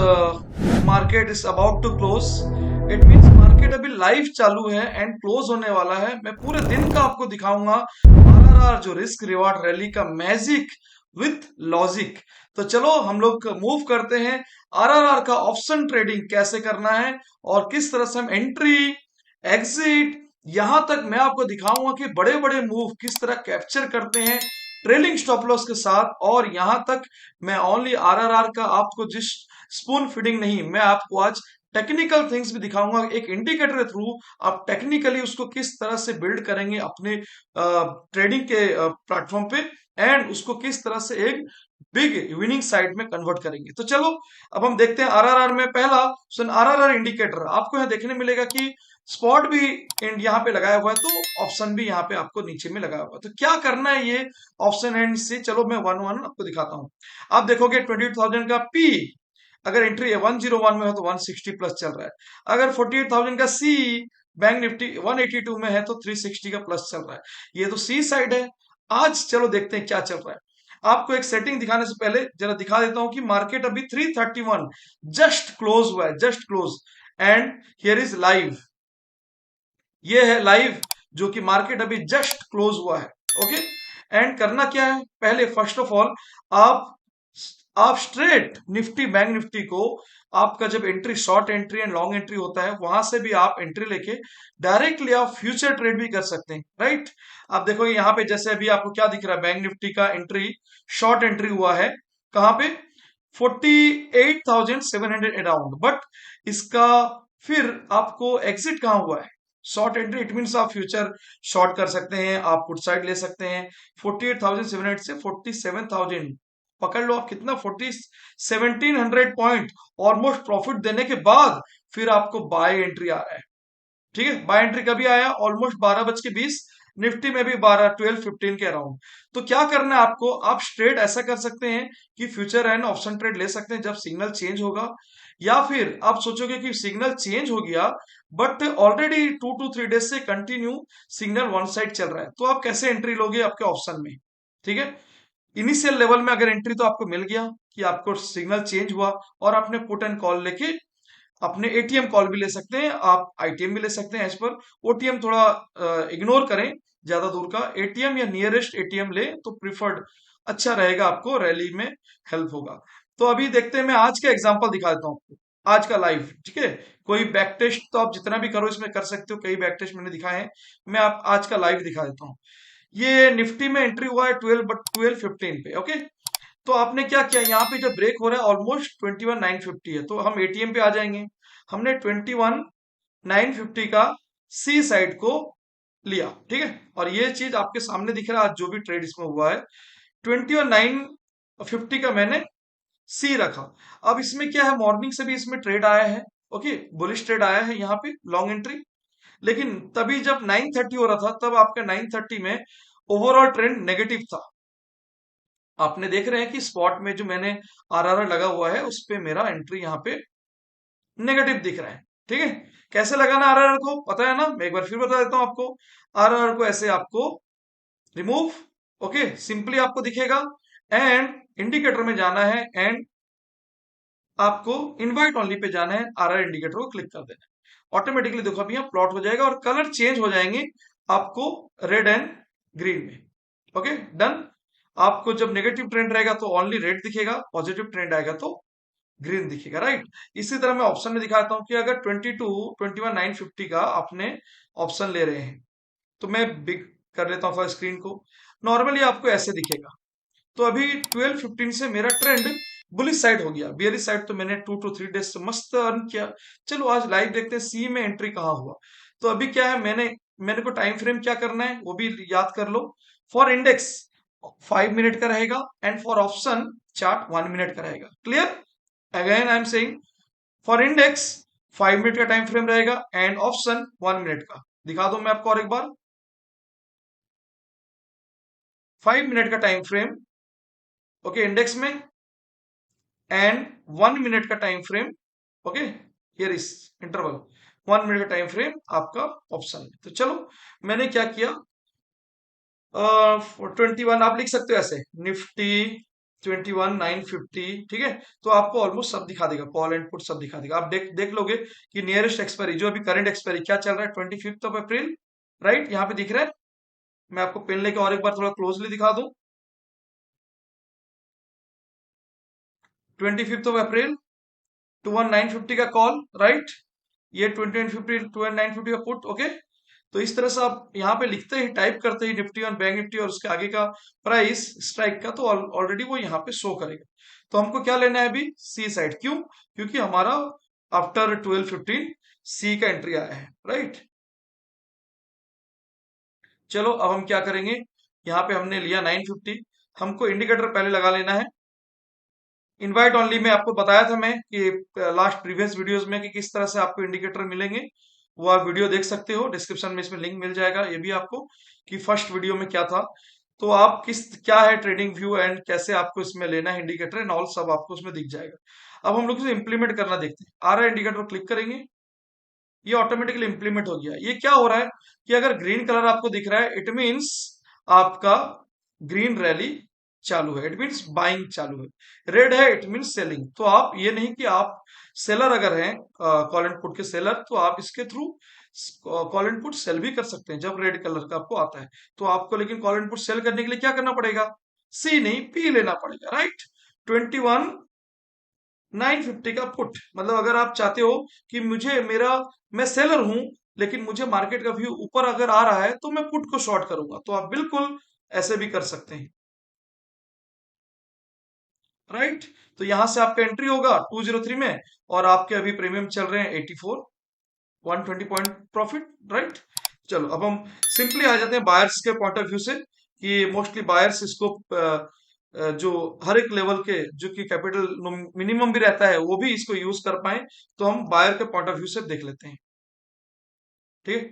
Market is about to close, it means market अभी live चालू है एंड क्लोज होने वाला है। मैं पूरे दिन का आपको दिखाऊंगा आरआरआर जो रिस्क रिवार्ड रैली का मैजिक विथ लॉजिक। तो चलो हम लोग मूव करते हैं, आरआरआर का ऑप्शन ट्रेडिंग कैसे करना है और किस तरह से हम एंट्री एग्जिट, यहां तक मैं आपको दिखाऊंगा कि बड़े बड़े मूव किस तरह कैप्चर करते हैं ट्रेलिंग स्टॉप लॉस के साथ। और यहां तक मैं ओनली आरआरआर का आपको जिस स्पून फीडिंग नहीं, मैं आपको आज टेक्निकल थिंग्स भी दिखाऊंगा। एक इंडिकेटर के थ्रू आप टेक्निकली उसको किस तरह से बिल्ड करेंगे अपने ट्रेडिंग के प्लेटफॉर्म पे एंड उसको किस तरह से एक बिग विनिंग साइड में कन्वर्ट करेंगे। तो चलो अब हम देखते हैं आरआरआर में पहला ऑप्शन आरआरआर इंडिकेटर आपको यहाँ देखने मिलेगा कि स्पॉट भी यहाँ पे लगाया हुआ है, तो ऑप्शन भी यहाँ पे आपको नीचे में लगाया हुआ है। तो क्या करना है ये ऑप्शन एंड से, चलो मैं वन वन आपको दिखाता हूँ। आप देखोगे 22,000 का पी, अगर एंट्री 101 में हो तो 160 प्लस चल रहा है। अगर 48,000 का सी बैंक निफ्टी 182 में है तो 360 का प्लस चल रहा है। ये तो सी साइड है। आज चलो देखते हैं क्या चल रहा है। आपको एक सेटिंग दिखाने से पहले जरा दिखा देता हूं कि मार्केट अभी 331 जस्ट क्लोज हुआ है, just close and here is live. ये है लाइव जो कि मार्केट अभी जस्ट क्लोज हुआ है। ओके, एंड करना क्या है, पहले फर्स्ट ऑफ ऑल आप स्ट्रेट निफ्टी बैंक निफ्टी को, आपका जब entry short entry and long entry होता है वहां से भी आप एंट्री लेके डायरेक्टली आप फ्यूचर ट्रेड भी कर सकते हैं, राइट। आप देखोगे यहाँ पे जैसे अभी आपको क्या दिख रहा है, बैंक निफ्टी का एंट्री शॉर्ट एंट्री हुआ है कहां पे 48,700 अराउंड, बट इसका फिर आपको एग्जिट कहां हुआ है, शॉर्ट एंट्री। इट मीन आप फ्यूचर शॉर्ट कर सकते हैं, आप पुट साइड ले सकते हैं। 48,700 से 47,000 पकड़ लो आप, कितना 1700 पॉइंट ऑलमोस्ट प्रॉफिट देने के बाद फिर आपको बाय एंट्री आ रहा है। ठीक है, बाय एंट्री कभी आया, ऑलमोस्ट 12:20, निफ्टी में भी 12-12-15 के अराउंड। तो क्या करना है आपको, आप स्ट्रेट ऐसा कर सकते हैं कि फ्यूचर एंड ऑप्शन ट्रेड ले सकते हैं जब सिग्नल चेंज होगा, या फिर आप सोचोगे कि सिग्नल चेंज हो गया बट ऑलरेडी 2 to 3 डेज से कंटिन्यू सिग्नल वन साइड चल रहा है, तो आप कैसे एंट्री लोगे आपके ऑप्शन में। ठीक है, इनिशियल लेवल में अगर एंट्री तो आपको मिल गया कि आपको सिग्नल चेंज हुआ और आपने पुट एंड कॉल लेके अपने एटीएम कॉल भी ले सकते हैं, आप आईटीएम भी ले सकते हैं। एज पर ओटीएम थोड़ा इग्नोर करें, ज्यादा दूर का एटीएम या नियरेस्ट एटीएम ले तो प्रिफर्ड अच्छा रहेगा, आपको रैली में हेल्प होगा। तो अभी देखते हैं, मैं आज का एग्जांपल दिखा देता हूँ आपको, आज का लाइव। ठीक है, कोई बैक टेस्ट तो आप जितना भी करो इसमें कर सकते हो, कई बैक टेस्ट मैंने दिखाए हैं, मैं आप आज का लाइव दिखा देता हूँ। ये निफ्टी में एंट्री हुआ है 12:15 पे। ओके, तो आपने क्या किया, यहाँ पे जब ब्रेक हो रहा है ऑलमोस्ट 21,950 है, तो हम एटीएम पे आ जाएंगे। हमने 21,950 का सी साइड को लिया, ठीक है, और ये चीज आपके सामने दिख रहा है, आज जो भी ट्रेड इसमें हुआ है 21,950 का मैंने सी रखा। अब इसमें क्या है, मॉर्निंग से भी इसमें ट्रेड आया है, ओके, बुलिश ट्रेड आया है यहाँ पे लॉन्ग एंट्री, लेकिन तभी जब 9:30 हो रहा था तब आपका 9:30 में ओवरऑल ट्रेंड नेगेटिव था। आपने देख रहे हैं कि स्पॉट में जो मैंने आरआरआर लगा हुआ है उस पे मेरा एंट्री यहाँ पे नेगेटिव दिख रहा है। ठीक है, कैसे लगाना आरआरआर को पता है ना, मैं एक बार फिर बता देता हूं आपको। आरआरआर को ऐसे आपको रिमूव, ओके, सिंपली आपको दिखेगा एंड इंडिकेटर में जाना है एंड आपको इनवाइट ओनली पे जाना है, आरआर इंडिकेटर को क्लिक कर देना है, ऑटोमेटिकली देखो अभी यहाँ प्लॉट हो जाएगा और कलर चेंज हो जाएंगे आपको रेड एंड ग्रीन में। Okay done. आपको जब नेगेटिव ट्रेंड रहेगा तो ओनली रेड दिखेगा, पॉजिटिव ट्रेंड आएगा तो ग्रीन दिखेगा, राइट। इसी तरह मैं ऑप्शन में दिखाता हूं कि अगर 21,950 का आपने ऑप्शन ले रहे हैं, तो मैं बिग कर लेता हूं स्क्रीन को, नॉर्मली आपको ऐसे दिखेगा। तो अभी 12:15 से मेरा ट्रेंड बुलिश साइड हो गया, बियरिश साइड तो मैंने 2 to 3 डेज से मस्त अर्न किया। चलो आज लाइव देखते हैं सी में एंट्री कहाँ हुआ। तो अभी क्या है, मैंने को टाइम फ्रेम क्या करना है वो भी याद कर लो। फॉर इंडेक्स 5 मिनट का रहेगा and for option chart 1 minute का रहेगा। Clear, again I am saying, for index 5 minute का टाइम फ्रेम रहेगा एंड ऑप्शन 1 मिनट का। दिखा दो मैं आपको और एक बार, 5 मिनट का टाइम फ्रेम, ओके, इंडेक्स में एंड 1 मिनट का time frame, okay, here is interval, 1 minute का टाइम फ्रेम आपका ऑप्शन में। तो चलो मैंने क्या किया, 21 आप लिख सकते हो ऐसे, निफ्टी 21,950, ठीक है। तो आपको ऑलमोस्ट सब दिखा देगा, कॉल एंड पुट सब दिखा देगा। आप देख देख लोगे कि नियरेस्ट एक्सपायरी जो अभी करंट एक्सपायरी क्या चल रहा है, 25 अप्रैल, राइट, यहाँ पे दिख रहा है। मैं आपको पेन लेके और एक बार थोड़ा क्लोजली दिखा दूं। 25 अप्रैल 21,950 का कॉल, राइट, ये 2950 2950 का पुट, ओके। तो इस तरह से आप यहाँ पे लिखते ही, टाइप करते ही निफ्टी और बैंक निफ्टी और उसके आगे का प्राइस स्ट्राइक का, तो ऑलरेडी वो यहाँ पे शो करेगा। तो हमको क्या लेना है अभी, सी साइड, क्यों, क्योंकि हमारा आफ्टर 12:15 सी का एंट्री आया है, राइट। चलो अब हम क्या करेंगे, यहाँ पे हमने लिया 950, हमको इंडिकेटर पहले लगा लेना है। इनवाइट ओनली में आपको बताया था मैं कि लास्ट प्रीवियस वीडियोस में कि किस तरह से आपको इंडिकेटर मिलेंगे, वो आप वीडियो देख सकते हो, डिस्क्रिप्शन में इसमें लिंक मिल जाएगा ये भी आपको, कि फर्स्ट वीडियो में क्या था। तो आप किस क्या है ट्रेडिंग व्यू एंड कैसे आपको इसमें लेना है इंडिकेटर एंड ऑल, सब आपको उसमें दिख जाएगा। अब हम लोग इसे इंप्लीमेंट करना देखते हैं। आ रहा है इंडिकेटर, क्लिक करेंगे, ये ऑटोमेटिकली इंप्लीमेंट हो गया। ये क्या हो रहा है कि अगर ग्रीन कलर आपको दिख रहा है, इट मीन्स आपका ग्रीन रैली चालू है, इट मीन्स बाइंग चालू है। रेड है, इट मीन्स सेलिंग। तो आप ये नहीं कि आप सेलर अगर हैं, कॉल एंड पुट के सेलर, तो आप इसके through call and put sell भी कर सकते हैं जब रेड कलर का आपको आता है। तो आपको लेकिन कॉल एंड पुट सेल करने के लिए क्या करना पड़ेगा, सी नहीं पी लेना पड़ेगा, राइट। 21,950 का पुट, मतलब अगर आप चाहते हो कि मुझे मेरा, मैं सेलर हूं लेकिन मुझे मार्केट का व्यू ऊपर अगर आ रहा है तो मैं पुट को शॉर्ट करूंगा, तो आप बिल्कुल ऐसे भी कर सकते हैं, राइट। तो यहां से आपका एंट्री होगा 203 में, और आपके अभी प्रीमियम चल रहे हैं 84, 120 पॉइंट प्रॉफिट, राइट। चलो अब हम सिंपली आ जाते हैं बायर्स के पॉइंट ऑफ व्यू से, कि मोस्टली बायर्स इसको जो हर एक लेवल के जो कि कैपिटल मिनिमम भी रहता है वो भी इसको यूज कर पाए। तो हम बायर के पॉइंट ऑफ व्यू से देख लेते हैं, ठीक है।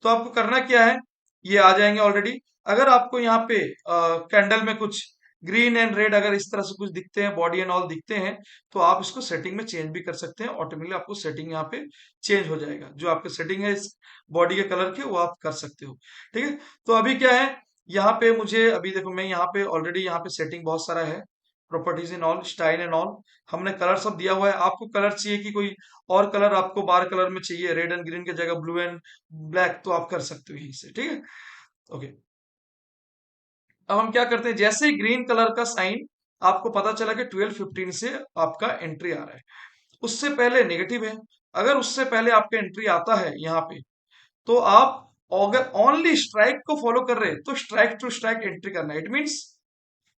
तो आपको करना क्या है, ये आ जाएंगे ऑलरेडी। अगर आपको यहाँ पे कैंडल में कुछ ग्रीन एंड रेड अगर इस तरह से कुछ दिखते हैं, बॉडी एंड ऑल दिखते हैं, तो आप इसको सेटिंग में चेंज भी कर सकते हैं। ऑटोमेटिकली आपको सेटिंग यहाँ पे चेंज हो जाएगा, जो आपके सेटिंग है इस बॉडी के कलर के, वो आप कर सकते हो, ठीक है। तो अभी क्या है, यहाँ पे मुझे अभी देखो, मैं यहाँ पे ऑलरेडी यहाँ पे सेटिंग बहुत सारा है, properties in all, style and all, हमने कलर सब दिया हुआ है। आपको कलर चाहिए कि कोई और कलर आपको बार कलर में चाहिए, रेड एंड ग्रीन की जगह ब्लू एंड ब्लैक, तो आप कर सकते हो यहीं से, ठीक है, ओके। अब हम क्या करते हैं, जैसे ही ग्रीन कलर का साइन आपको पता चला कि 12:15 से आपका एंट्री आ रहा है, उससे पहले नेगेटिव है, अगर उससे पहले आपका एंट्री आता है यहाँ पे, तो आप अगर ओनली स्ट्राइक को फॉलो कर रहे हैं तो स्ट्राइक टू स्ट्राइक एंट्री करना है। इट मीन्स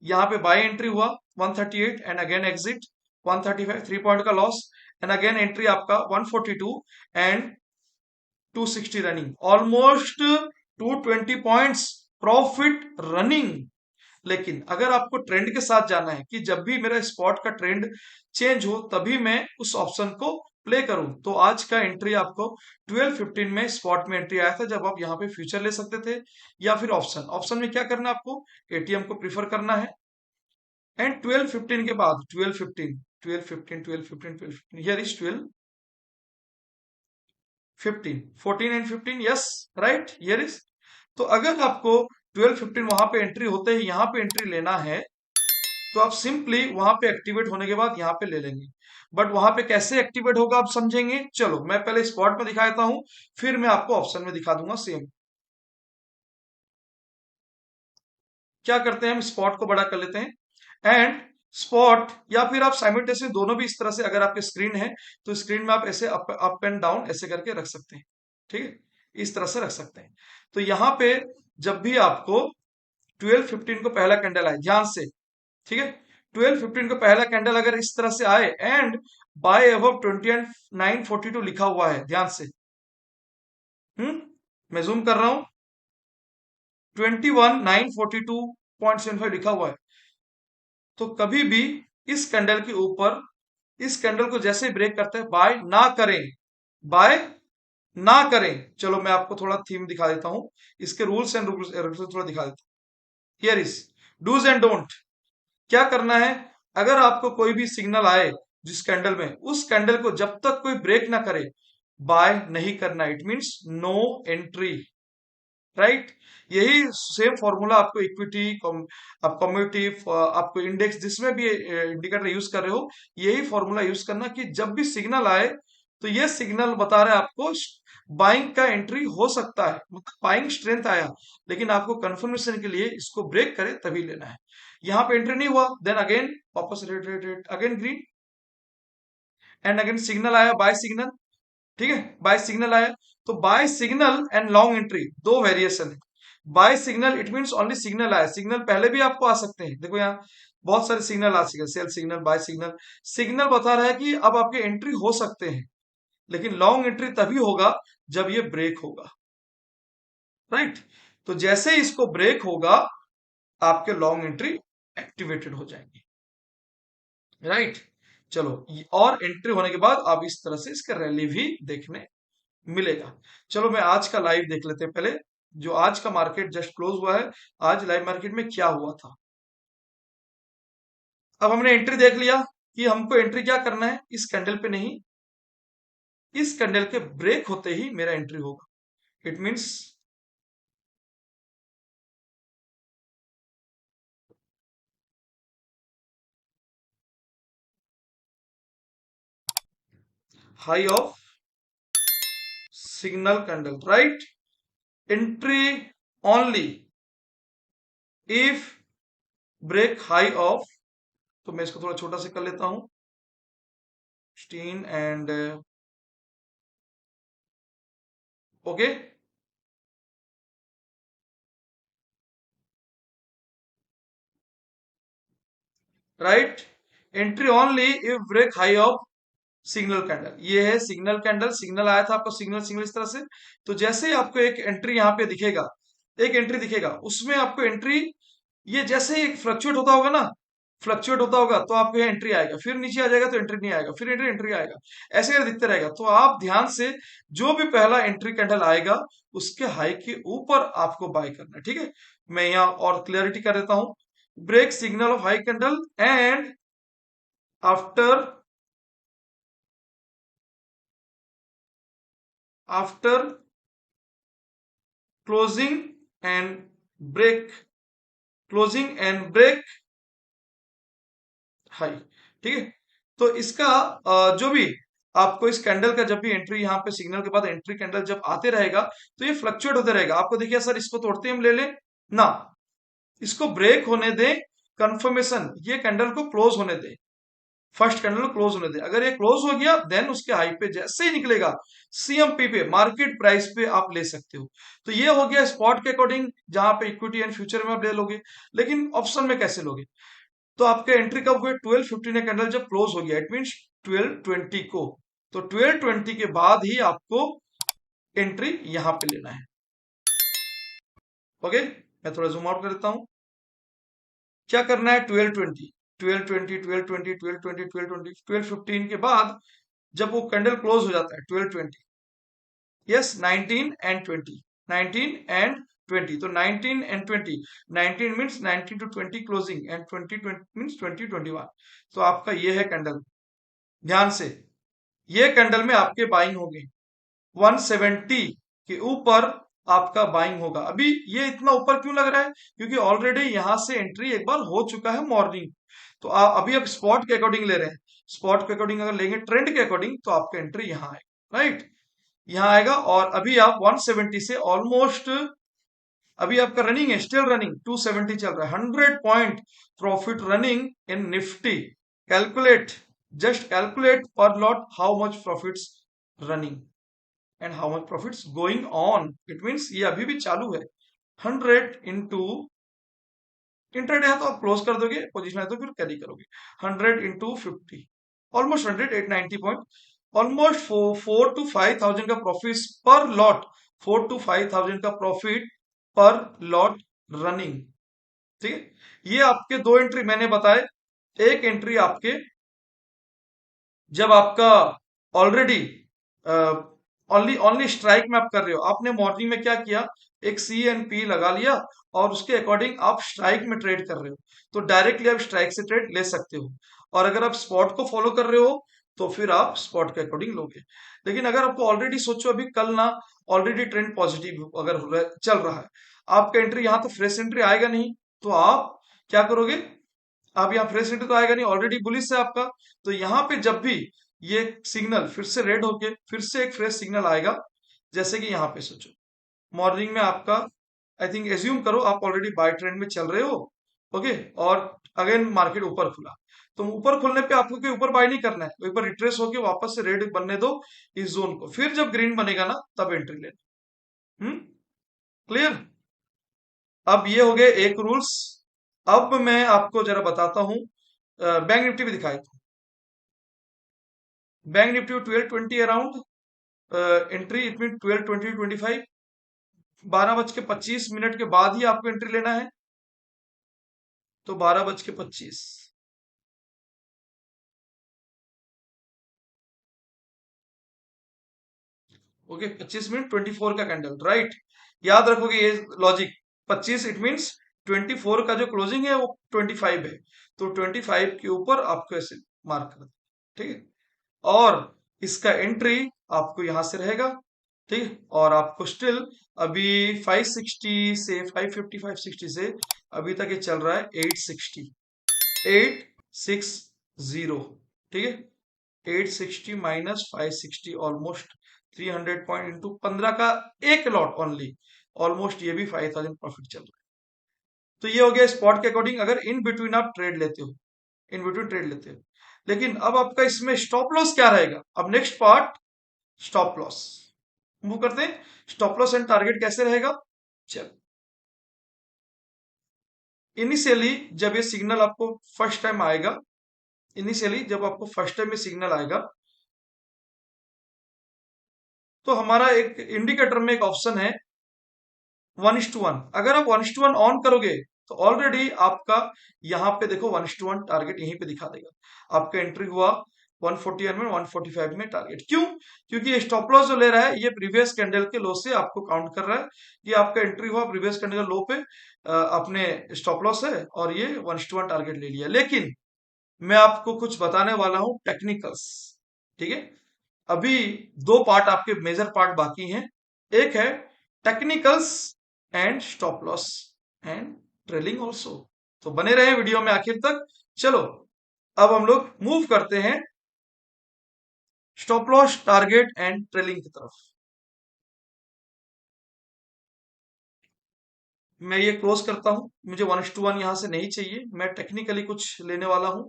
यहाँ पे बाय एंट्री हुआ 138 एंड अगेन एग्जिट 135, 3 पॉइंट का लॉस, एंड अगेन एंट्री आपका 142 and 260 running, almost 220 points profit running. लेकिन अगर आपको ट्रेंड के साथ जाना है कि जब भी मेरा स्पॉट का ट्रेंड चेंज हो तभी मैं उस ऑप्शन को प्ले करूं, तो आज का एंट्री आपको 12:15 में स्पॉट में एंट्री आया था, जब आप यहाँ पे फ्यूचर ले सकते थे या फिर ऑप्शन। ऑप्शन में क्या करना है आपको, एटीएम को प्रीफर करना है, एंड 12:15 के बाद 12:15 12:15 12:15 12:15 here is 12:15 14 and 15, yes, right, here is. तो अगर आपको 12:15 वहां पे एंट्री होते ही यहाँ पे एंट्री लेना है, तो आप सिंपली वहां पे एक्टिवेट होने के बाद यहाँ पे ले लेंगे। बट वहां पे कैसे एक्टिवेट होगा आप समझेंगे, चलो मैं पहले स्पॉट में दिखा देता हूं, फिर मैं आपको ऑप्शन में दिखा दूंगा सेम। क्या करते हैं, हम स्पॉट को बड़ा कर लेते हैं, एंड स्पॉट या फिर आप साइमल्टेनियसली दोनों भी इस तरह से, अगर आपके स्क्रीन है तो स्क्रीन में आप ऐसे अप एंड डाउन ऐसे करके रख सकते हैं, ठीक है, इस तरह से रख सकते हैं। तो यहाँ पे जब भी आपको 12:15 को पहला कैंडल आए, ध्यान से, ठीक है, 12:15 को पहला कैंडल अगर इस तरह से आए एंड बाय अबव 2942 लिखा हुआ है, ध्यान से, मैं जूम कर रहा हूं, 21,942.75 लिखा हुआ है, तो कभी भी इस कैंडल के ऊपर, इस कैंडल को जैसे ब्रेक करते हैं, बाय ना करें, बाय ना करें। चलो मैं आपको थोड़ा थीम दिखा देता हूं, इसके रूल्स एंड रेगुलेशंस थोड़ा दिखा देता हूं। Here is do's and don't. क्या करना है, अगर आपको कोई भी सिग्नल आए जिस कैंडल में, उस कैंडल को जब तक कोई ब्रेक ना करे बाय नहीं करना, it means no entry, right. यही सेम फॉर्मूला आपको इक्विटी, आप कम्युनिटी, आपको इंडेक्स, जिसमें भी इंडिकेटर यूज कर रहे हो, यही फॉर्मूला यूज करना कि जब भी सिग्नल आए तो ये सिग्नल बता रहा है आपको बाइंग का एंट्री हो सकता है, मतलब बाइंग स्ट्रेंथ आया, लेकिन आपको कंफर्मेशन के लिए इसको ब्रेक करे तभी लेना है। यहाँ पे एंट्री नहीं हुआ, देन अगेन वापस red red red again green, and again signal आया बाय सिग्नल। ठीक है, बाय सिग्नल आया, तो buy signal and long entry दो वेरिएशन है। Buy signal it means only signal आया, सिग्नल पहले भी आपको आ सकते हैं, देखो यहाँ बहुत सारे सिग्नल आ सकते हैं, sell signal, buy signal. Signal बता रहा है कि अब आपके एंट्री हो सकते हैं, लेकिन लॉन्ग एंट्री तभी होगा जब ये ब्रेक होगा, राइट। तो जैसे ही इसको ब्रेक होगा, आपके लॉन्ग एंट्री एक्टिवेटेड हो जाएंगे, राइट। चलो, और एंट्री होने के बाद आप इस तरह से इसका रैली भी देखने मिलेगा। चलो मैं आज का लाइव देख लेते हैं पहले, जो आज का मार्केट जस्ट क्लोज हुआ है, आज लाइव मार्केट में क्या हुआ था। अब हमने एंट्री देख लिया कि हमको एंट्री क्या करना है, इस कैंडल पे नहीं, इस कैंडल के ब्रेक होते ही मेरा एंट्री होगा। It means high of signal candle, right. Entry only if break high of, तो मैं इसको थोड़ा छोटा से कर लेता हूं, 16 and okay, right. Entry only if break high of signal candle, ये है सिग्नल कैंडल, सिग्नल आया था आपको, सिग्नल सिग्नल इस तरह से। तो जैसे ही आपको एक एंट्री यहाँ पे दिखेगा, एक एंट्री दिखेगा, उसमें आपको एंट्री, ये जैसे ही फ्लक्चुएट होता होगा ना, फ्लक्चुएट होता होगा तो आपको एंट्री आएगा, फिर नीचे आ जाएगा तो एंट्री नहीं आएगा, फिर एंट्री एंट्री आएगा, ऐसे करके दिखते रहेगा। तो आप ध्यान से, जो भी पहला एंट्री कैंडल आएगा उसके हाई के ऊपर आपको बाय करना है, ठीक है। मैं यहाँ और क्लियरिटी कर देता हूं, break signal of high candle and after after closing and break, closing and break high, ठीक है। तो इसका जो भी आपको इस कैंडल का जब भी एंट्री, यहाँ पे सिग्नल के बाद एंट्री कैंडल जब आते रहेगा, तो ये फ्लक्चुएट होते रहेगा। आपको देखिए सर, इसको तोड़ते हम ले लें ना, इसको ब्रेक होने दें, कंफर्मेशन, ये कैंडल को क्लोज होने दें, फर्स्ट कैंडल को क्लोज होने दें। अगर ये क्लोज हो गया, देन उसके हाई पे जैसे ही निकलेगा, सीएमपी पे, मार्केट प्राइस पे आप ले सकते हो। तो ये हो गया स्पॉट के अकॉर्डिंग, जहां पे इक्विटी एंड फ्यूचर में आप ले लोगे। लेकिन ऑप्शन में कैसे लोगे, तो आपके एंट्री कब हुए, 12:15 कैंडल जब क्लोज हो गया, इट मीन 12:20 को। तो 12:20 के बाद ही आपको एंट्री यहां पे लेना है, ओके। मैं थोड़ा जूम आउट कर देता हूं, क्या करना है, 12:20, 12:20, 12:20, 12:20, 12:20, 12:15 के बाद जब वो कैंडल क्लोज हो जाता है 12:20, यस, 19 एंड 20, 19 एंड 20, तो 19 and 20, 19 means 19 to 20 closing, and 20 means 20 21। तो आपका ये है कैंडल, ध्यान से, ये कैंडल में आपके बाइंग होगी, 170 के ऊपर आपका बाइंग होगा। अभी ये इतना ऊपर क्यों लग रहा है, क्योंकि ऑलरेडी यहां से एंट्री एक बार हो चुका है मॉर्निंग। तो अभी आप स्पॉट के अकॉर्डिंग ले रहे हैं, स्पॉट के अकॉर्डिंग अगर लेंगे, ट्रेंड के अकॉर्डिंग, तो आपका एंट्री यहाँ आएगा, राइट, यहाँ आएगा। और अभी आप 170 से ऑलमोस्ट, अभी आपका रनिंग है, स्टिल रनिंग, 270 चल रहा है, 100 point profit running in Nifty. Calculate, just calculate per lot how much profits running and how much profits going on. It means ये अभी भी चालू है। 100 इंटू, इंट्राडे है तो आप क्लोज कर दोगे, पोजीशन है तो फिर कैरी करोगे। 100 into 50, almost 100, 890 point, almost 4 to 5 thousand का प्रॉफिट पर लॉट, 4 to 5 thousand का प्रॉफिट पर लॉट रनिंग, ठीक है। ये आपके दो एंट्री मैंने बताए। एक एंट्री आपके जब आपका ऑलरेडी ओनली ओनली स्ट्राइक में आप कर रहे हो, आपने मॉर्निंग में क्या किया, एक सी एंड पी लगा लिया और उसके अकॉर्डिंग आप स्ट्राइक में ट्रेड कर रहे हो, तो डायरेक्टली आप स्ट्राइक से ट्रेड ले सकते हो। और अगर आप स्पॉट को फॉलो कर रहे हो, तो फिर आप स्पॉट के अकॉर्डिंग लोगे। लेकिन अगर आपको ऑलरेडी सोचो अभी कल ना ऑलरेडी ट्रेंड पॉजिटिव अगर चल रहा है, आपका एंट्री यहाँ तो फ्रेश एंट्री आएगा नहीं, तो आप क्या करोगे? आप यहाँ फ्रेश एंट्री तो आएगा नहीं, ऑलरेडी बुलिश है आपका। तो यहाँ पे जब भी ये सिग्नल फिर से रेड होके फिर से एक फ्रेश सिग्नल आएगा, जैसे कि यहाँ पे सोचो मॉर्निंग में आपका, आई थिंक एज्यूम करो आप ऑलरेडी बाय ट्रेंड में चल रहे हो, ओके, और अगेन मार्केट ऊपर खुला, तो ऊपर खुलने पे आपको कोई ऊपर बाय नहीं करना है, एक बार रिट्रेस होके वापस से रेड बनने दो इस जोन को, फिर जब ग्रीन बनेगा ना तब एंट्री लेना। क्लियर? अब ये हो गए एक रूल्स। अब मैं आपको जरा बताता हूं, बैंक निफ्टी भी दिखाई था। Bank Nifty 1220 around entry, it mean 12:20-25, 12:25 के बाद ही आपको एंट्री लेना है। तो 12:25, ओके, 25 मिनट 24 का कैंडल, राइट। याद रखोगे ये लॉजिक, 25 इट मीन्स 24 का जो क्लोजिंग है वो 25 है, तो 25 के ऊपर आपको ऐसे मार्क कर, ठीक है। और इसका एंट्री आपको यहां से रहेगा, ठीक है। और आपको स्टिल अभी 560 से 550 560 से अभी तक ये चल रहा है 860, 860, ठीक है। 860 माइनस 560, ऑलमोस्ट 300 पॉइंट इंटू 15 का एक लॉट ओनली, ऑलमोस्ट ये भी 5000 प्रॉफिट चल रहा है। तो ये हो गया स्पॉट के अकॉर्डिंग, अगर इन बिटवीन आप ट्रेड लेते हो, इन बिटवीन ट्रेड लेते हो। लेकिन अब आपका इसमें स्टॉप लॉस क्या रहेगा? अब next part, stop loss move करते हैं। स्टॉप लॉस एंड टारगेट कैसे रहेगा? चल, इनिशियली जब ये सिग्नल आपको फर्स्ट टाइम आएगा, इनिशियली जब आपको फर्स्ट टाइम में सिग्नल आएगा, तो हमारा एक इंडिकेटर में एक ऑप्शन है 1:1। अगर आप 1:1 ऑन करोगे तो ऑलरेडी आपका यहाँ पे देखो 1:1 टारगेट यहीं पे दिखा देगा। आपका एंट्री हुआ 141 में, 145 में टारगेट। क्यों? क्योंकि ये स्टॉप लॉस जो ले रहा है ये प्रीवियस कैंडल के लो से आपको काउंट कर रहा है कि आपका एंट्री हुआ प्रीवियस कैंडल लो पे, अपने स्टॉप लॉस है और ये 1:1 टारगेट ले लिया। लेकिन मैं आपको कुछ बताने वाला हूं टेक्निकल्स, ठीक है। अभी दो पार्ट आपके मेजर पार्ट बाकी हैं, एक है technicals and stop loss and trailing also. तो बने रहे वीडियो में आखिर तक। चलो अब हम लोग मूव करते हैं stop loss, target and trailing की तरफ। मैं ये क्लोज करता हूं, मुझे 1:1 यहां से नहीं चाहिए, मैं टेक्निकली कुछ लेने वाला हूं।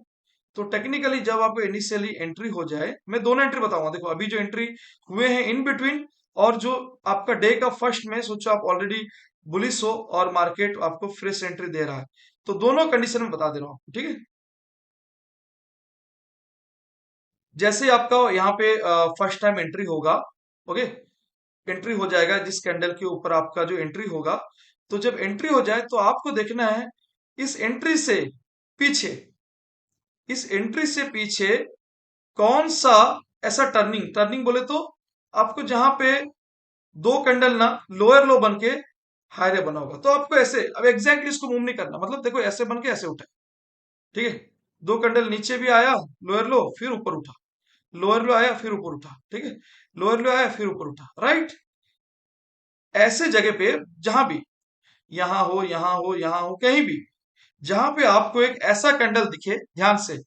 तो टेक्निकली जब आपको इनिशियली एंट्री हो जाए, मैं दोनों एंट्री बताऊंगा। देखो अभी जो एंट्री हुए हैं इन बिटवीन, और जो आपका डे का फर्स्ट में सोचो आप ऑलरेडी बुलिश हो और मार्केट आपको फ्रेश एंट्री दे रहा है, तो दोनों कंडीशन में बता दे रहा हूं, ठीक है। जैसे आपका यहाँ पे फर्स्ट टाइम एंट्री होगा, ओके, एंट्री हो जाएगा जिस कैंडल के ऊपर आपका जो एंट्री होगा, तो जब एंट्री हो जाए तो आपको देखना है इस एंट्री से पीछे, इस एंट्री से पीछे कौन सा ऐसा टर्निंग, टर्निंग बोले तो आपको जहां पे दो कैंडल ना लोअर लो बन के हायर बना होगा, तो आपको ऐसे अब एग्जैक्टली इसको मूव नहीं करना, मतलब देखो ऐसे बन के ऐसे उठे, ठीक है। दो कैंडल नीचे भी आया लोअर लो, फिर ऊपर उठा, लोअर लो आया फिर ऊपर उठा, ठीक है, लोअर लो आया फिर ऊपर उठा, राइट। ऐसे जगह पे जहां भी, यहां हो यहां हो यहां हो कहीं भी, जहां पे आपको एक ऐसा कैंडल दिखे, ध्यान से,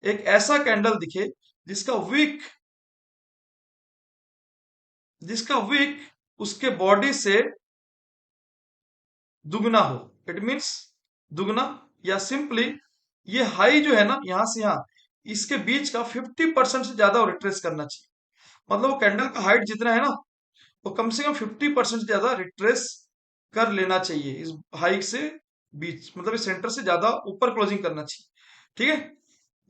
एक ऐसा कैंडल दिखे जिसका विक, जिसका विक उसके बॉडी से दुगना हो, इट मीन्स दुगना, या सिंपली ये हाई जो है ना यहां से यहां, इसके बीच का 50% से ज्यादा रिट्रेस करना चाहिए। मतलब वो कैंडल का हाइट जितना है ना, वो कम से कम 50% से ज्यादा रिट्रेस कर लेना चाहिए इस हाइट से, बीच मतलब इस सेंटर से ज्यादा ऊपर क्लोजिंग करना चाहिए, ठीक है।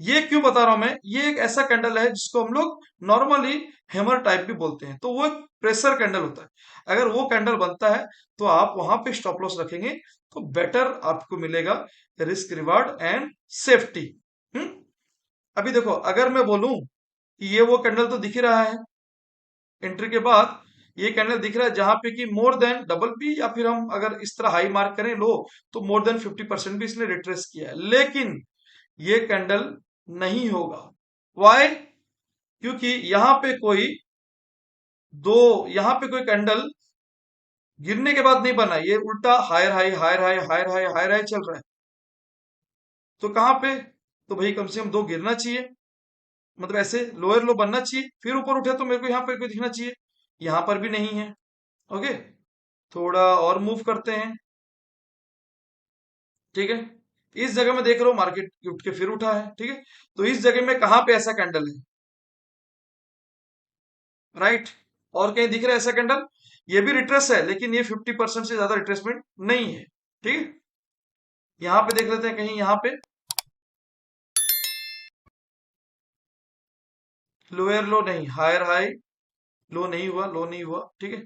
ये क्यों बता रहा हूं मैं, ये एक ऐसा कैंडल है जिसको हम लोग नॉर्मली हैमर टाइप भी बोलते हैं, तो वो एक प्रेशर कैंडल होता है। अगर वो कैंडल बनता है तो आप वहां पे स्टॉप लॉस रखेंगे तो बेटर आपको मिलेगा रिस्क रिवार्ड एंड सेफ्टी। हम्म अभी देखो अगर मैं बोलूं कि ये वो कैंडल तो दिख ही रहा है, एंट्री के बाद ये कैंडल दिख रहा है जहां पे कि मोर देन डबल पी, या फिर हम अगर इस तरह हाई मार्क करें लो, तो मोर देन 50% भी इसने रिट्रेस किया है। लेकिन ये कैंडल नहीं होगा, वाई? क्योंकि यहाँ पे कोई दो यहाँ पे कोई कैंडल गिरने के बाद नहीं बना, ये उल्टा higher high higher high higher high higher high चल रहा है। तो कहाँ पे, तो भाई कम से कम दो गिरना चाहिए, मतलब ऐसे लोअर लो बनना चाहिए, फिर ऊपर उठे तो मेरे को यहाँ पर कोई दिखना चाहिए। यहाँ पर भी नहीं है। ओके, थोड़ा और मूव करते हैं। ठीक है, इस जगह में देख रहा हूँ मार्केट उठ के फिर उठा है। ठीक है, तो इस जगह में कहाँ पे ऐसा कैंडल है, राइट? और कहीं दिख रहा है ऐसा कैंडल? ये भी रिट्रेस है, लेकिन ये 50% से ज्यादा रिट्रेसमेंट नहीं है। ठीक है, यहाँ पे देख लेते हैं कहीं, यहाँ पे लोअर लो नहीं, हायर हाई, लो नहीं हुआ, लो नहीं हुआ। ठीक है,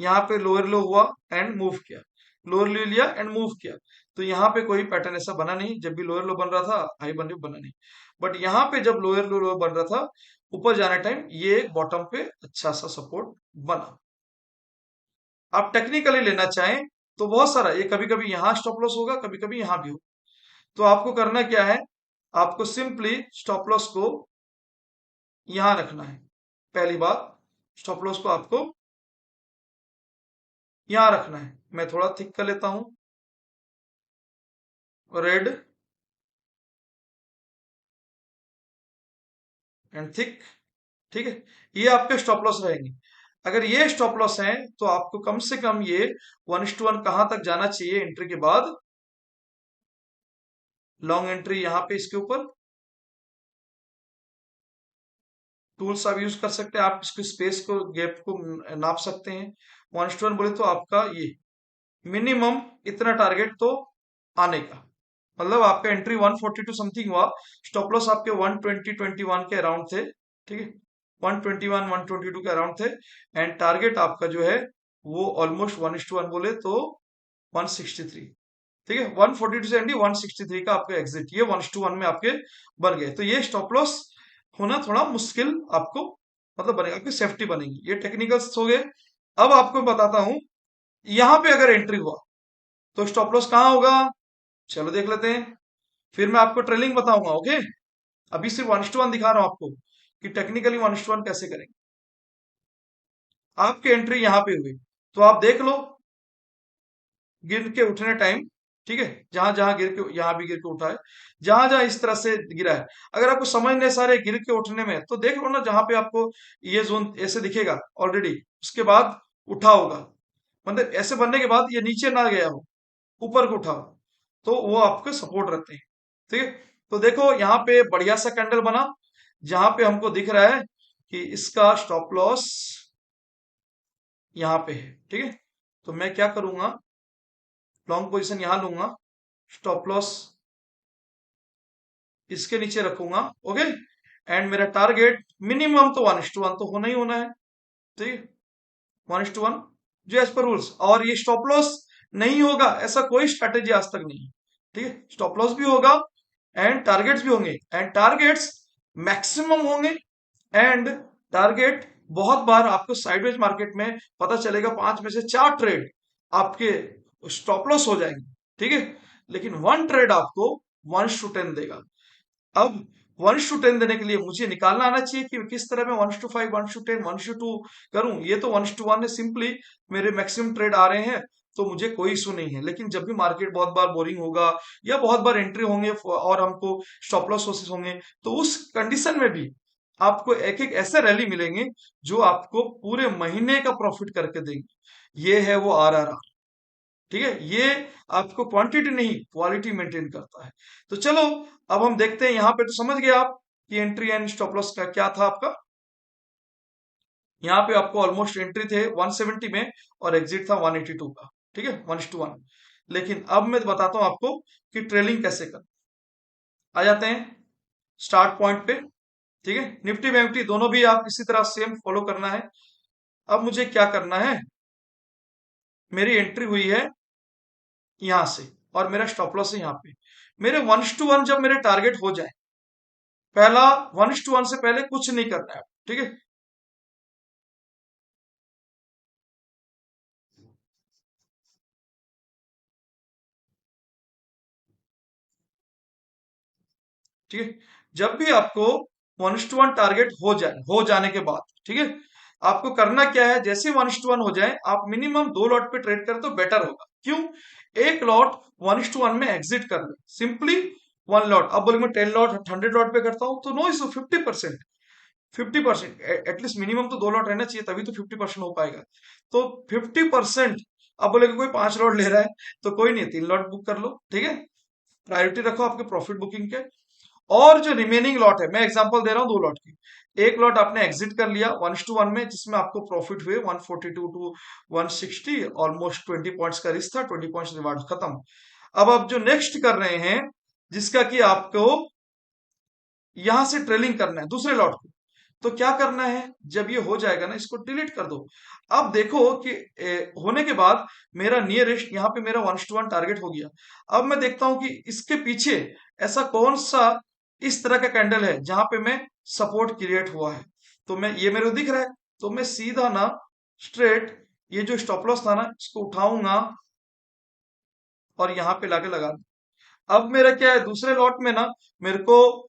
यहाँ पे लोअर लो हुआ एंड मूव किया, लोअर लो लिया एंड मूव किया। तो यहाँ पे कोई पैटर्न ऐसा बना नहीं, जब भी लोअर लो बन रहा था हाई बना नहीं। बट यहाँ पे जब लोअर लो बन रहा था ऊपर जाने टाइम, ये बॉटम पे अच्छा सा सपोर्ट बना। आप टेक्निकली लेना चाहें तो बहुत सारा, ये कभी कभी यहाँ स्टॉप लॉस होगा, कभी कभी यहाँ भी होगा। तो आपको करना क्या है, आपको सिंपली स्टॉप लॉस को यहां रखना है। पहली बात, स्टॉप लॉस को आपको यहां रखना है। मैं थोड़ा थिक कर लेता हूं, रेड एंड थिक। ठीक है, ये आपके स्टॉप लॉस रहेंगे। अगर ये स्टॉप लॉस है तो आपको कम से कम ये 1:1 कहां तक जाना चाहिए एंट्री के बाद, लॉन्ग एंट्री यहां पे इसके ऊपर। टूल्स आप यूज कर सकते हैं, आप इसके स्पेस को गैप को नाप सकते हैं। 1:1 बोले तो आपका ये मिनिमम इतना टारगेट तो आने का, मतलब आपका एंट्री 142 समथिंग हुआ, स्टॉप लॉस आपके 120 21 के अराउंड थे। ठीक है, 121 122 के अराउंड थे। एंड टारगेट आपका जो है वो ऑलमोस्ट 1:1 बोले तो 163। ठीक है, 142 से एंडी 163 का आपका एग्जिट, ये 1:1 में आपके बन गए। तो ये स्टॉप लॉस होना थोड़ा मुश्किल आपको मतलब बनेगा, आपकी सेफ्टी बनेगी। ये टेक्निकल्स हो गए। अब आपको बताता हूं, यहां पे अगर एंट्री हुआ तो स्टॉप लॉस कहां होगा, चलो देख लेते हैं। फिर मैं आपको ट्रेलिंग बताऊंगा। ओके, अभी सिर्फ 1:1 दिखा रहा हूं आपको कि टेक्निकली 1:1 कैसे करेंगे। आपकी एंट्री यहां पे हुई तो आप देख लो गिर के उठने टाइम। ठीक है, जहां जहां गिर के, यहां भी गिर के उठा है, जहां जहां इस तरह से गिरा है। अगर आपको समझ नहीं सारे गिर के उठने में, तो देख लो ना जहां पे आपको ये जोन ऐसे दिखेगा ऑलरेडी, उसके बाद उठा होगा, मतलब ऐसे बनने के बाद ये नीचे ना गया हो, ऊपर को उठा हो, तो वो आपके सपोर्ट रहते हैं। ठीक है, तो देखो यहाँ पे बढ़िया सा कैंडल बना, जहां पे हमको दिख रहा है कि इसका स्टॉप लॉस यहाँ पे है। ठीक है, तो मैं क्या करूंगा, लॉन्ग पोजीशन यहां लूंगा, स्टॉप लॉस इसके नीचे रखूंगा। ओके, एंड मेरा टारगेट मिनिमम तो 1:1 तो होना ही होना है। ठीक है, 1:1 जो एज पर रूल्स। और ये स्टॉप लॉस नहीं होगा ऐसा कोई स्ट्रेटेजी आज तक नहीं है। ठीक है, स्टॉप लॉस भी होगा एंड टारगेट्स भी होंगे, एंड टारगेट्स मैक्सिमम होंगे। एंड टारगेट बहुत बार आपको साइडवेज मार्केट में पता चलेगा 5 में से 4 ट्रेड आपके स्टॉप लॉस हो जाएंगे। ठीक है, लेकिन वन ट्रेड आपको 1:10 देगा। अब 1:10 देने के लिए मुझे निकालना आना चाहिए कि किस तरह मैं 1:5 1:10 1:2 करूं। ये तो 1:1 है, सिंपली मेरे मैक्सिमम ट्रेड आ रहे हैं, तो मुझे कोई इशू नहीं है। लेकिन जब भी मार्केट बहुत बार बोरिंग होगा या बहुत बार एंट्री होंगे और हमको स्टॉप लॉस सोर्सेस होंगे, तो उस कंडीशन में भी आपको एक एक ऐसे रैली मिलेंगे जो आपको पूरे महीने का प्रॉफिट करके देंगे। ये है वो RRR। ठीक है, ये आपको क्वांटिटी नहीं क्वालिटी मेंटेन करता है। तो चलो अब हम देखते हैं, यहां पे तो समझ गए आप कि एंट्री एंड स्टॉप लॉस का क्या था आपका। यहाँ पे आपको ऑलमोस्ट एंट्री थे 170 में और एग्जिट था 182 का। ठीक है, 1:1। लेकिन अब मैं बताता हूं आपको कि ट्रेलिंग कैसे कर। आ जाते हैं स्टार्ट पॉइंट पे। ठीक है, निफ्टी बैंक निफ्टी दोनों भी आप इसी तरह सेम फॉलो करना है। अब मुझे क्या करना है, मेरी एंट्री हुई है यहां से और मेरा स्टॉप लॉस है यहाँ पे। मेरे 1:1 जब मेरे टारगेट हो जाए, पहला 1:1 से पहले कुछ नहीं करना है। ठीक है, ठीक है, जब भी आपको 1:1 टारगेट हो जाने के बाद, ठीक है, आपको करना क्या है, जैसे 1:1 हो जाए आप मिनिमम 2 लॉट पे ट्रेड करें तो बेटर होगा। क्यों? एक लॉट 1:1 में एग्जिट कर ले, सिंपली 1 लॉट। अब बोले मैं 10 लॉट 100 लॉट पे करता हूँ तो नो इशू, 50%, 50% एटलीस्ट मिनिमम तो 2 लॉट रहना चाहिए, तभी तो 50% हो पाएगा। तो 50%, अब बोले कि कोई 5 लॉट ले रहा है तो कोई नहीं, 3 लॉट बुक कर लो, ठीक है, प्रायोरिटी रखो आपके प्रॉफिट बुकिंग के। और जो रिमेनिंग लॉट है, मैं एग्जांपल दे रहा हूँ 2 लॉट की, एक लॉट आपने एग्जिट कर लिया 1:1 में, जिसमें आपको प्रॉफिट हुए 142 टू 160, ऑलमोस्ट 20 पॉइंट्स का रिस्क था, 20 पॉइंट्स रिवार्ड खत्म। अब आप जो नेक्स्ट कर रहे हैं, जिसका कि आपको यहां से ट्रेलिंग करना है दूसरे लॉट को, तो क्या करना है, जब ये हो जाएगा ना इसको डिलीट कर दो। अब देखो कि होने के बाद मेरा नियरेस्ट यहाँ पे मेरा 1:1 टारगेट हो गया। अब मैं देखता हूं कि इसके पीछे ऐसा कौन सा इस तरह का कैंडल है जहां पे मैं सपोर्ट क्रिएट हुआ है, तो मैं ये मेरे को दिख रहा है, तो मैं सीधा ना स्ट्रेट ये जो स्टॉप लॉस था ना इसको उठाऊंगा और यहाँ पे लाके लगा दूं। अब मेरा क्या है, दूसरे लॉट में ना मेरे को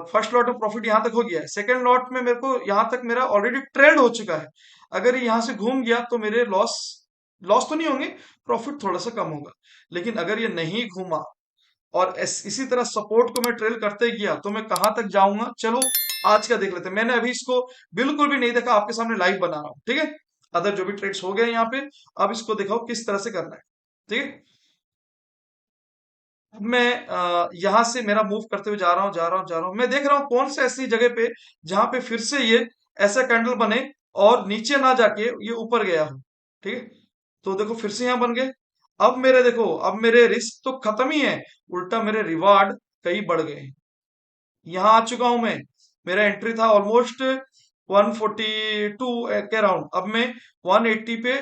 फर्स्ट लॉट में प्रॉफिट यहां तक हो गया है, सेकंड लॉट में मेरे को यहां तक मेरा ऑलरेडी ट्रेड हो चुका है। अगर ये यहां से घूम गया तो मेरे लॉस लॉस तो नहीं होंगे, प्रॉफिट थोड़ा सा कम होगा। लेकिन अगर ये नहीं घूमा और इसी तरह सपोर्ट को मैं ट्रेल करते गया तो मैं कहां तक जाऊंगा, चलो आज का देख लेते हैं। मैंने अभी इसको बिल्कुल भी नहीं देखा, आपके सामने लाइव बना रहा हूं, ठीक है, अदर जो भी ट्रेड्स हो गए यहाँ पे, अब इसको दिखाओ किस तरह से करना है, ठीक है। अब मैं यहां से मेरा मूव करते हुए जा रहा हूं, जा रहा हूं, जा रहा हूं, मैं देख रहा हूं कौन से ऐसी जगह पे जहां पे फिर से ये ऐसा कैंडल बने और नीचे ना जाके ये ऊपर गया हो, ठीक है। तो देखो फिर से यहां बन गए। अब मेरे देखो, अब मेरे रिस्क तो खत्म ही है, उल्टा मेरे रिवार्ड कई बढ़ गए हैं। यहाँ आ चुका हूं मैं, मेरा एंट्री था ऑलमोस्ट 142 के अराउंड, अब मैं 180 पे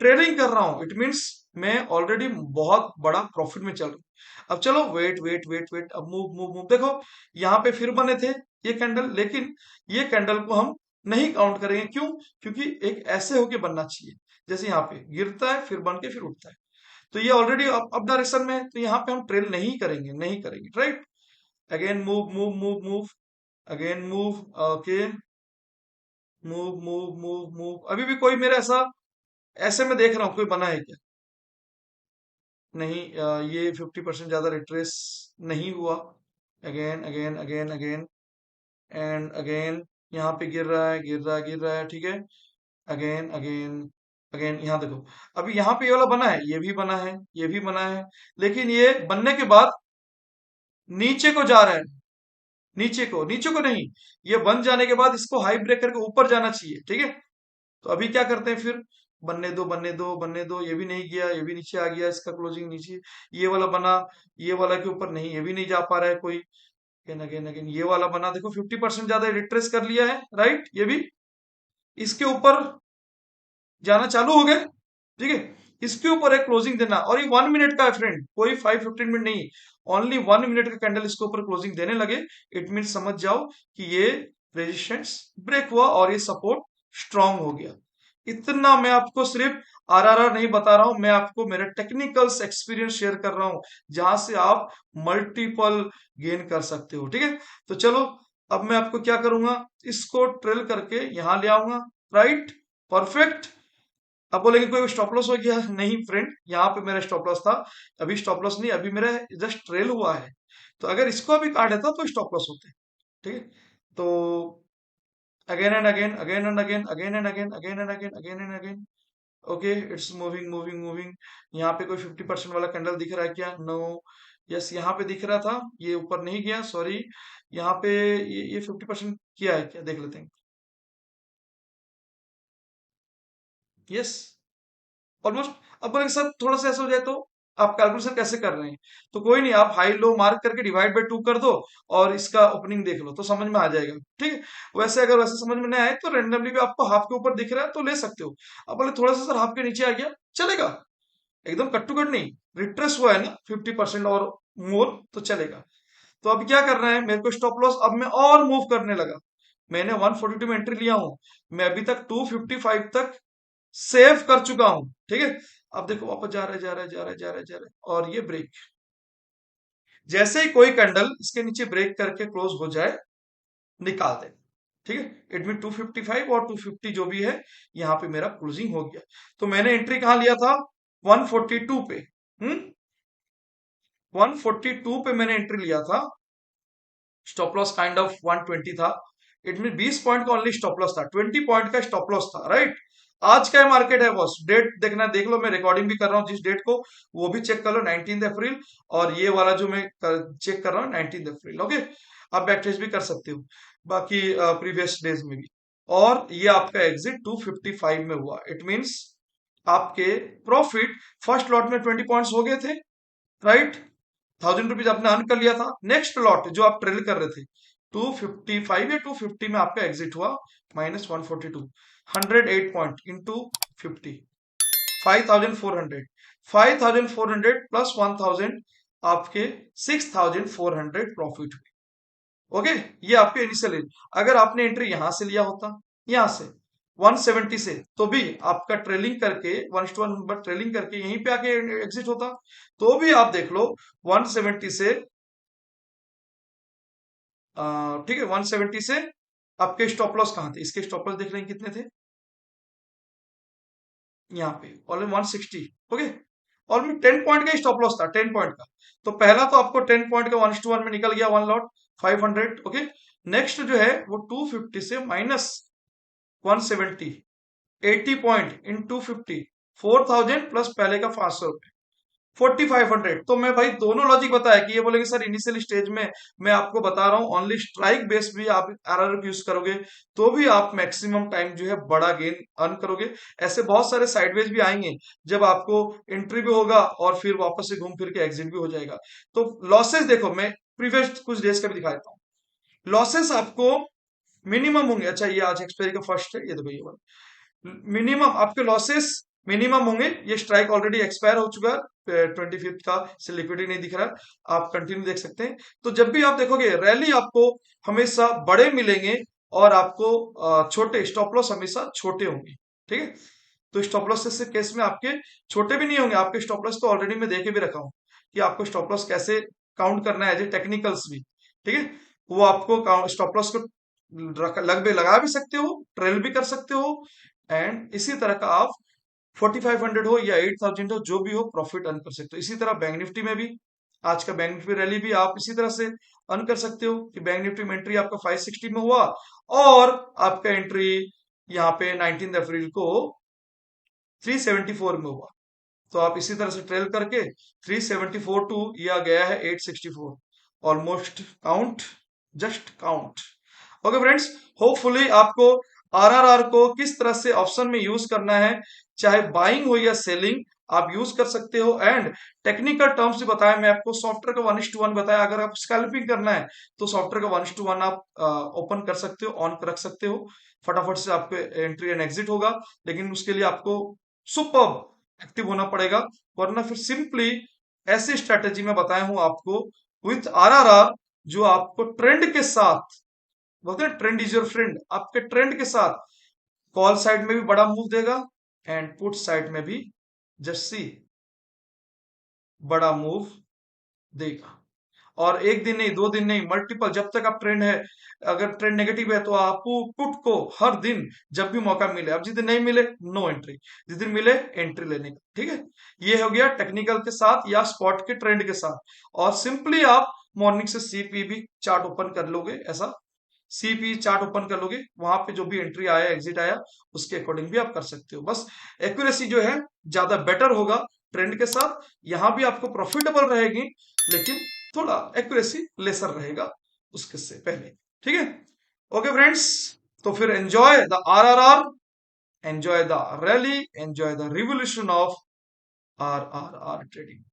ट्रेडिंग कर रहा हूं, इट मींस मैं ऑलरेडी बहुत बड़ा प्रॉफिट में चल रहा हूं। अब चलो वेट वेट वेट वेट, अब मूव मूव मूव, देखो यहाँ पे फिर बने थे ये कैंडल, लेकिन ये कैंडल को हम नहीं काउंट करेंगे, क्यों? क्योंकि एक ऐसे होके बनना चाहिए, जैसे यहाँ पे गिरता है फिर बन के फिर उठता है, तो ये ऑलरेडी अप डायरेक्शन में है, तो यहाँ पे हम ट्रेल नहीं करेंगे, नहीं करेंगे, right. Again move move move move, again move, okay, move move move move, अभी भी कोई मेरा ऐसा ऐसे में देख रहा हूँ कोई बना है क्या? नहीं, ये 50% ज्यादा रिट्रेस नहीं हुआ। Again again again again and again, यहाँ पे गिर रहा है, गिर रहा है, गिर रहा है, ठीक है। अगेन अगेन अगेन, यहाँ देखो, अभी यहाँ पे ये वाला बना है, ये भी बना है, ये भी बना है, लेकिन ये बनने के बाद नीचे को जा रहा है, नीचे को नहीं, ये बन जाने के बाद इसको हाई ब्रेक करके ऊपर जाना चाहिए, ठीक है। तो अभी क्या करते हैं फिर, बनने दो बनने दो बनने दो, ये भी नहीं गया, ये भी नीचे आ गया, इसका क्लोजिंग नीचे, ये वाला बना, ये वाला के ऊपर नहीं, ये भी नहीं जा पा रहा है कोई, अगेन अगेन अगेन, ये वाला बना, देखो 50% ज्यादा रिट्रेस कर लिया है, राइट, ये भी इसके ऊपर जाना चालू हो गए, ठीक है। इसके ऊपर एक क्लोजिंग देना, और ये 1 मिनट का है फ्रेंड, कोई 5-15 मिनट नहीं, ओनली 1 मिनट का कैंडल इसके ऊपर क्लोजिंग देने लगे, इट मीन समझ जाओ कि ये रेजिस्टेंस ब्रेक हुआ और ये सपोर्ट स्ट्रांग हो गया। इतना मैं आपको सिर्फ आरआरआर नहीं बता रहा हूं, मैं आपको मेरे टेक्निकल्स एक्सपीरियंस शेयर कर रहा हूं, जहां से आप मल्टीपल गेन कर सकते हो, ठीक है। तो चलो, अब मैं आपको क्या करूंगा, इसको ट्रेल करके यहां ले आऊंगा, राइट, परफेक्ट। अब बोलेंगे कोई स्टॉप लॉस हो गया, नहीं फ्रेंड, यहाँ पे मेरा स्टॉप लॉस था, अभी स्टॉप लॉस नहीं, अभी मेरा जस्ट ट्रेल हुआ है, तो अगर इसको अभी काट देता तो स्टॉप लॉस होते, ठीक है। तो again and again, again and again, again and again, again and again, again and again, okay, it's moving moving moving. यहाँ पे कोई 50% वाला कैंडल दिख रहा है क्या? नो, यस, यहाँ पे दिख रहा था, ये ऊपर नहीं गया, सॉरी, यहाँ पे ये 50% किया है क्या, देख लेते हैं, यस, ऑलमोस्ट। अब बोले सर थोड़ा सा ऐसा हो जाए तो आप कैलकुलेशन कैसे कर रहे हैं? तो कोई नहीं, आप हाई लो मार्क करके डिवाइड बाय 2 कर दो और इसका ओपनिंग देख लो तो समझ में आ जाएगा, ठीक है। वैसे अगर वैसे समझ में नहीं आए तो रेंडमली भी आपको हाफ के ऊपर दिख रहा है तो ले सकते हो। अब बोले थोड़ा सा सर हाफ के नीचे आ गया, चलेगा, एकदम कट टू कट नहीं, रिट्रेस हुआ है ना 50% और मोर, तो चलेगा। तो अब क्या करना है, मेरे को स्टॉप लॉस अब मैं और मूव करने लगा, मैंने 142 में एंट्री लिया हूं, मैं अभी तक 255 तक सेव कर चुका हूं, ठीक है। अब देखो वापस जा रहा है, जा रहा है, जा रहा है, जा रहा है, जा रहा है, और ये ब्रेक, जैसे ही कोई कैंडल इसके नीचे ब्रेक करके क्लोज हो जाए, निकाल दें। ठीक है, इट मीन 255 और 250 जो भी है, यहाँ पे मेरा क्लोजिंग हो गया। तो मैंने एंट्री कहाँ लिया था? 142 पे। 142 पे मैंने एंट्री लिया था। स्टॉप लॉस काइंड ऑफ 120 था। इट मीन 20 पॉइंट का ओनली स्टॉप लॉस था, 20 पॉइंट का स्टॉप लॉस था, राइट। आज का मार्केट है बॉस, डेट देखना, देख लो, मैं रिकॉर्डिंग भी कर रहा हूँ जिस डेट को, वो भी चेक कर लो, 19 अप्रैल। और ये वाला जो मैं चेक कर रहा हूँ 19 अप्रैल। ओके, आप बैक टेस्ट भी कर सकते हो, बाकी प्रीवियस डेज में भी। और ये आपका एग्जिट 255 में हुआ। इट मीन्स आपके प्रॉफिट फर्स्ट लॉट में 20 पॉइंट्स हो गए थे, राइट। 1000 रुपीज आपने अर्न कर लिया था। नेक्स्ट लॉट जो आप ट्रेल कर रहे थे 255 या 250 में आपका एग्जिट हुआ, माइनस 142, 108 पॉइंट इंटू 50, 5400, 5400 प्लस 1000, आपके 6400 प्रॉफिट हुए। ओके, ये आपके इनिशियल। अगर आपने एंट्री यहां से लिया होता, यहां से 170 से, तो भी आपका ट्रेलिंग करके 1:1 नंबर ट्रेलिंग करके यहीं पे आके एग्जिट होता, तो भी आप देख लो 170 से, ठीक है, 170 से आपके स्टॉप लॉस कहां थे? इसके स्टॉप लॉस देख रहे हैं कितने थे? यहाँ पे ऑलमोस्ट 160। ओके, ऑलमोस्ट 10 पॉइंट का स्टॉप लॉस था, 10 पॉइंट का। तो पहला तो आपको 10 पॉइंट का 1:1 में निकल गया, वन लॉट 500। ओके, नेक्स्ट जो है वो 250 से माइनस 170, 80 पॉइंट इन 250, 4000 प्लस पहले का 500, 4500। तो मैं भाई दोनों लॉजिक बताया कि ये बोलेंगे सर इनिशियल स्टेज में मैं आपको बता रहा हूं ओनली स्ट्राइक बेस भी आप आरआर यूज करोगे तो भी आप मैक्सिमम टाइम जो है बड़ा गेन अर्न करोगे। ऐसे बहुत सारे साइडवेज भी आएंगे जब आपको एंट्री भी होगा और फिर वापस से घूम फिर के एग्जिट भी हो जाएगा। तो लॉसेस देखो, मैं प्रीवियस कुछ डेज का भी दिखा देता हूँ। लॉसेस आपको मिनिमम होंगे। अच्छा, ये आज एक्सपायरी का फर्स्ट है, ये देखो ये वाला मिनिमम आपके लॉसेस मिनिमम होंगे। ये स्ट्राइक ऑलरेडी एक्सपायर हो चुका है, 25 का से लिक्विडिटी नहीं दिख रहा, आप कंटिन्यू देख सकते हैं। तो जब भी आप देखोगे रैली आपको हमेशा बड़े मिलेंगे और आपको छोटे स्टॉप लॉस हमेशा छोटे होंगे। ठीक है, तो स्टॉप लॉस से केस में आपके छोटे भी नहीं होंगे। आपके स्टॉप लॉस तो ऑलरेडी मैं देके भी रखा हूं कि आपको स्टॉप लॉस कैसे काउंट करना है, एज ए टेक्निकल्स भी। ठीक है, वो आपको स्टॉप लॉस को लगा भी सकते हो, ट्रेल भी कर सकते हो, एंड इसी तरह का आप 4500 हो या 8000 हो, जो भी हो प्रॉफिट अर्न कर सकते हो। इसी तरह बैंक निफ्टी में भी, आज का बैंक निफ्टी रैली भी आप इसी तरह से अर्न कर सकते हो कि बैंक निफ्टी में एंट्री आपका 560 में हुआ और आपका एंट्री यहाँ पे 19 अप्रैल को 374 में हुआ। तो आप इसी तरह से ट्रेल करके 374 टू यह गया है 864, almost count, just count. Okay friends, hopefully आपको आरआरआर को किस तरह से ऑप्शन में यूज करना है, चाहे बाइंग हो या सेलिंग, आप यूज कर सकते हो। एंड टेक्निकल टर्म्स भी बताया मैं आपको, सॉफ्टवेयर का 1:1 बताया। अगर आप स्कैल्पिंग करना है तो सॉफ्टवेयर का 1:1 आप ओपन कर सकते हो, ऑन रख सकते हो, फटाफट से आपके एंट्री एंड एग्जिट होगा। लेकिन उसके लिए आपको सुपर एक्टिव होना पड़ेगा, वरना फिर सिंपली ऐसी स्ट्रेटेजी में बताया हूं आपको विथ आरआरआर, जो आपको ट्रेंड के साथ, बोलते हैं ट्रेंड इज योर फ्रेंड, आपके ट्रेंड के साथ कॉल साइड में भी बड़ा मूव देगा एंड पुट साइड में भी जस्ट सी बड़ा मूव देगा। और एक दिन नहीं, दो दिन नहीं, मल्टीपल, जब तक आप ट्रेंड है, अगर ट्रेंड नेगेटिव है तो आप पुट को हर दिन जब भी मौका मिले, अब जिस दिन नहीं मिले नो एंट्री, जिस दिन मिले एंट्री लेने का। ठीक है, ये हो गया टेक्निकल के साथ या स्पॉट के ट्रेंड के साथ। और सिंपली आप मॉर्निंग से सीपी भी चार्ट ओपन कर लोगे, ऐसा सीपी चार्ट ओपन कर लोगे, वहां पे जो भी एंट्री आया एग्जिट आया उसके अकॉर्डिंग भी आप कर सकते हो। बस एक्यूरेसी जो है ज्यादा बेटर होगा ट्रेंड के साथ, यहां भी आपको प्रॉफिटेबल रहेगी, लेकिन थोड़ा एक्यूरेसी लेसर रहेगा उसके से पहले। ठीक है, ओके फ्रेंड्स, तो फिर enjoy the RRR, enjoy the rally, enjoy the revolution of RRR trading.